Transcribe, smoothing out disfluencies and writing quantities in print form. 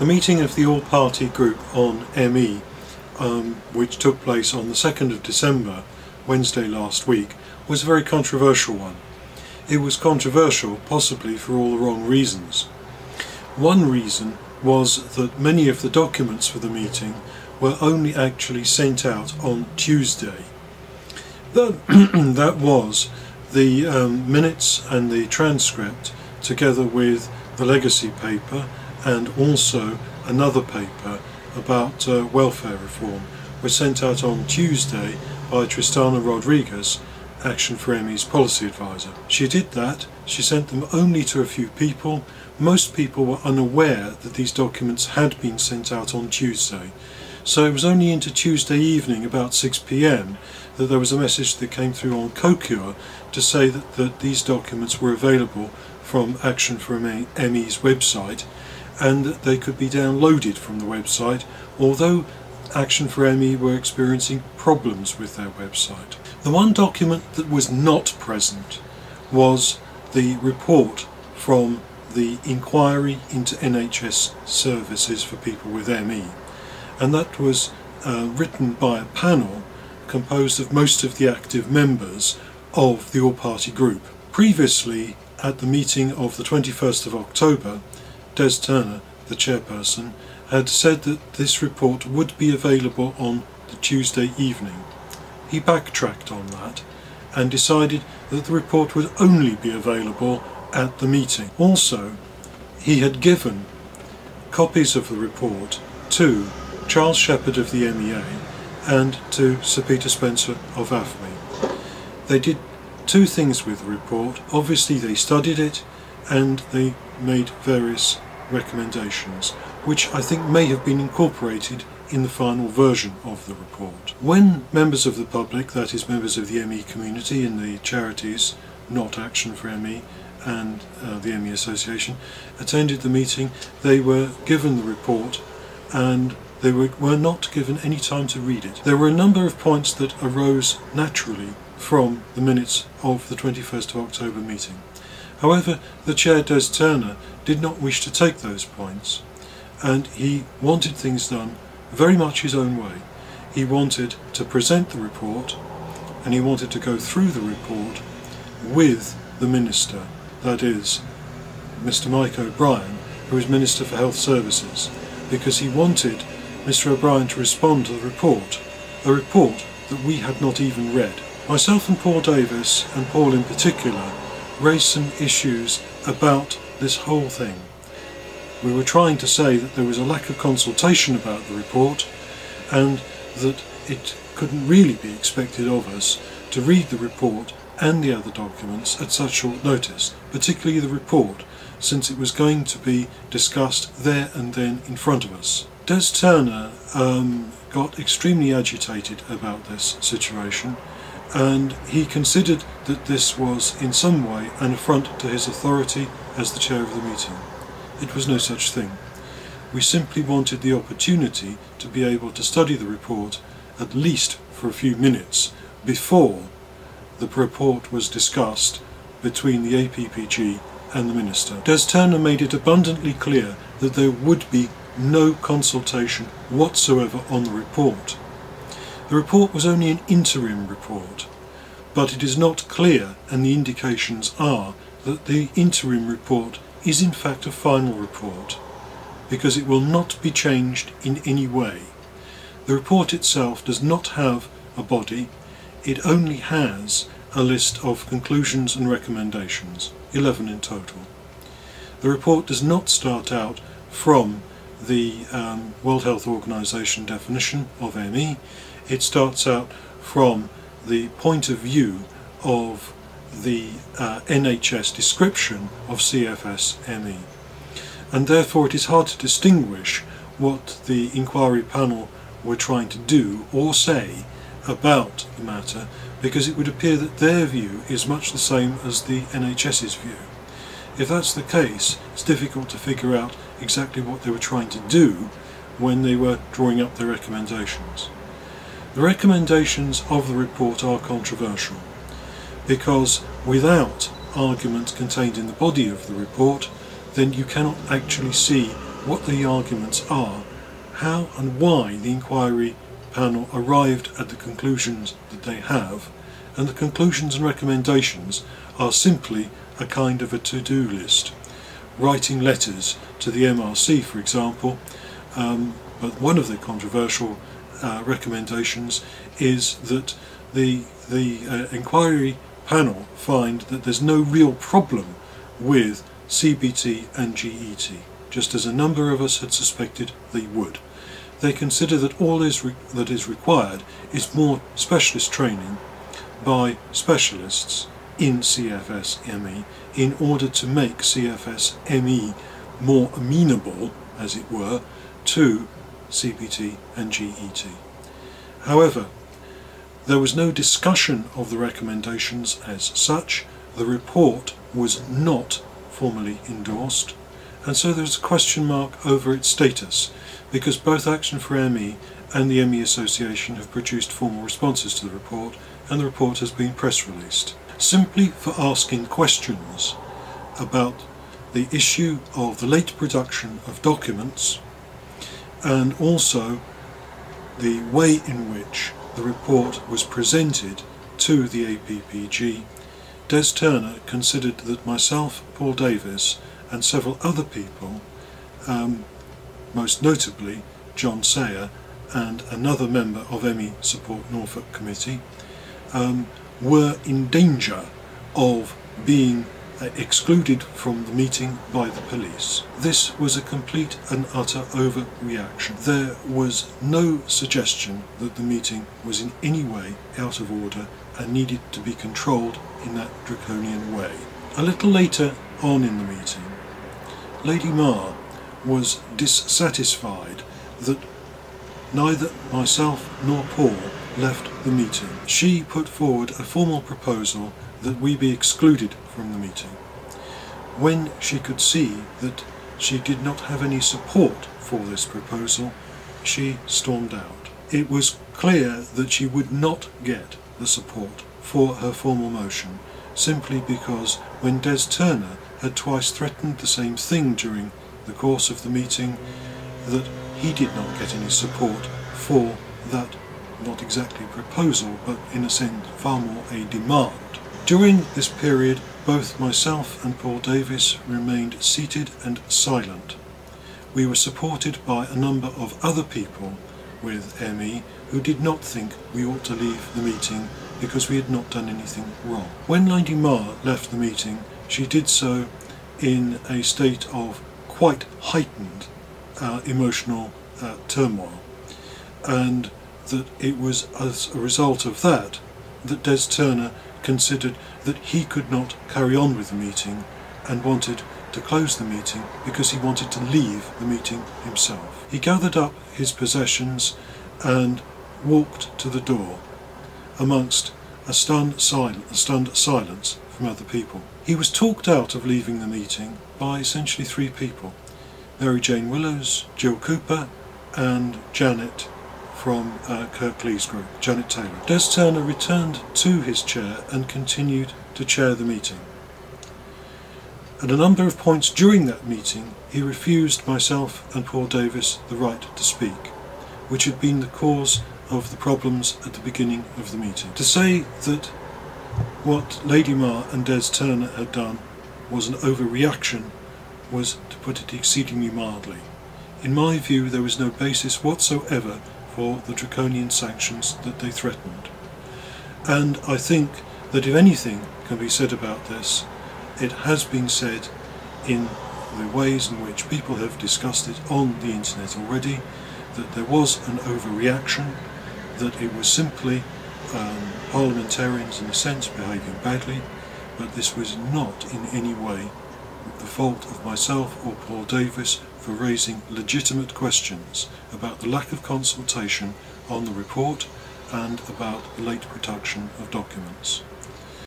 The meeting of the all-party group on ME, which took place on the 2nd of December, Wednesday last week, was a very controversial one. It was controversial possibly for all the wrong reasons. One reason was that many of the documents for the meeting were only actually sent out on Tuesday. That was the minutes and the transcript, together with the legacy paper and also another paper about welfare reform, were sent out on Tuesday by Tristana Rodriguez, Action for ME's policy advisor. She did that. She sent them only to a few people. Most people were unaware that these documents had been sent out on Tuesday. So it was only into Tuesday evening, about 6 p.m, that there was a message that came through on CoCure to say that these documents were available from Action for ME's website and that they could be downloaded from the website, although Action for ME were experiencing problems with their website. The one document that was not present was the report from the Inquiry into NHS Services for People with ME, and that was written by a panel composed of most of the active members of the all-party group. Previously, at the meeting of the 21st of October, Des Turner, the chairperson, had said that this report would be available on the Tuesday evening. He backtracked on that and decided that the report would only be available at the meeting. Also, he had given copies of the report to Charles Shepherd of the MEA and to Sir Peter Spencer of AFME. They did two things with the report. Obviously they studied it and they made various recommendations, which I think may have been incorporated in the final version of the report. When members of the public, that is members of the ME community in the charities, not Action for ME and the ME Association, attended the meeting, they were given the report and they were not given any time to read it. There were a number of points that arose naturally from the minutes of the 21st of October meeting. However, the chair, Des Turner, did not wish to take those points, and he wanted things done very much his own way. He wanted to present the report, and he wanted to go through the report with the Minister, that is, Mr. Mike O'Brien, who is Minister for Health Services, because he wanted Mr. O'Brien to respond to the report, a report that we had not even read. Myself and Paul Davis, and Paul in particular, raised some issues about this whole thing. We were trying to say that there was a lack of consultation about the report and that it couldn't really be expected of us to read the report and the other documents at such short notice, particularly the report, since it was going to be discussed there and then in front of us. Des Turner got extremely agitated about this situation, and he considered that this was in some way an affront to his authority as the chair of the meeting. It was no such thing. We simply wanted the opportunity to be able to study the report at least for a few minutes before the report was discussed between the APPG and the Minister. Des Turner made it abundantly clear that there would be no consultation whatsoever on the report. The report was only an interim report, but it is not clear, and the indications are that the interim report is in fact a final report, because it will not be changed in any way. The report itself does not have a body, it only has a list of conclusions and recommendations, 11 in total. The report does not start out from the World Health Organization definition of ME, it starts out from the point of view of the NHS description of CFS-ME, and therefore it is hard to distinguish what the inquiry panel were trying to do or say about the matter, because it would appear that their view is much the same as the NHS's view. If that's the case, it's difficult to figure out exactly what they were trying to do when they were drawing up their recommendations. The recommendations of the report are controversial, because without argument contained in the body of the report, then you cannot actually see what the arguments are, how and why the inquiry panel arrived at the conclusions that they have, and the conclusions and recommendations are simply a kind of a to-do list. Writing letters to the MRC, for example, but one of the controversial recommendations is that the inquiry panel find that there's no real problem with CBT and GET, just as a number of us had suspected they would. They consider that all that is required is more specialist training by specialists in CFS-ME in order to make CFS-ME more amenable, as it were, to CBT and GET. However, there was no discussion of the recommendations as such. The report was not formally endorsed, and so there's a question mark over its status, because both Action for ME and the ME Association have produced formal responses to the report, and the report has been press released. Simply for asking questions about the issue of the late production of documents, and also the way in which the report was presented to the APPG, Des Turner considered that myself, Paul Davis, and several other people, most notably John Sayer and another member of ME Support Norfolk Committee, were in danger of being excluded from the meeting by the police. This was a complete and utter overreaction. There was no suggestion that the meeting was in any way out of order and needed to be controlled in that draconian way. A little later on in the meeting, Lady Marr was dissatisfied that neither myself nor Paul left the meeting. She put forward a formal proposal that we be excluded from the meeting. When she could see that she did not have any support for this proposal, she stormed out. It was clear that she would not get the support for her formal motion, simply because when Des Turner had twice threatened the same thing during the course of the meeting, that he did not get any support for that, not exactly proposal, but in a sense far more a demand. During this period, both myself and Paul Davis remained seated and silent. We were supported by a number of other people with ME who did not think we ought to leave the meeting because we had not done anything wrong. When Lady Marr left the meeting, she did so in a state of quite heightened emotional turmoil, and that it was as a result of that that Des Turner considered that he could not carry on with the meeting and wanted to close the meeting because he wanted to leave the meeting himself. He gathered up his possessions and walked to the door amongst a stunned silence from other people. He was talked out of leaving the meeting by essentially three people: Mary Jane Willows, Jill Cooper and Janet from Kirklees Group, Janet Taylor. Des Turner returned to his chair and continued to chair the meeting. At a number of points during that meeting, he refused myself and Paul Davis the right to speak, which had been the cause of the problems at the beginning of the meeting. To say that what Lady Marr and Des Turner had done was an overreaction was to put it exceedingly mildly. In my view, there was no basis whatsoever for the draconian sanctions that they threatened. And I think that if anything can be said about this, it has been said in the ways in which people have discussed it on the internet already, that there was an overreaction, that it was simply parliamentarians in a sense behaving badly, but this was not in any way the fault of myself or Paul Davis for raising legitimate questions about the lack of consultation on the report and about the late production of documents.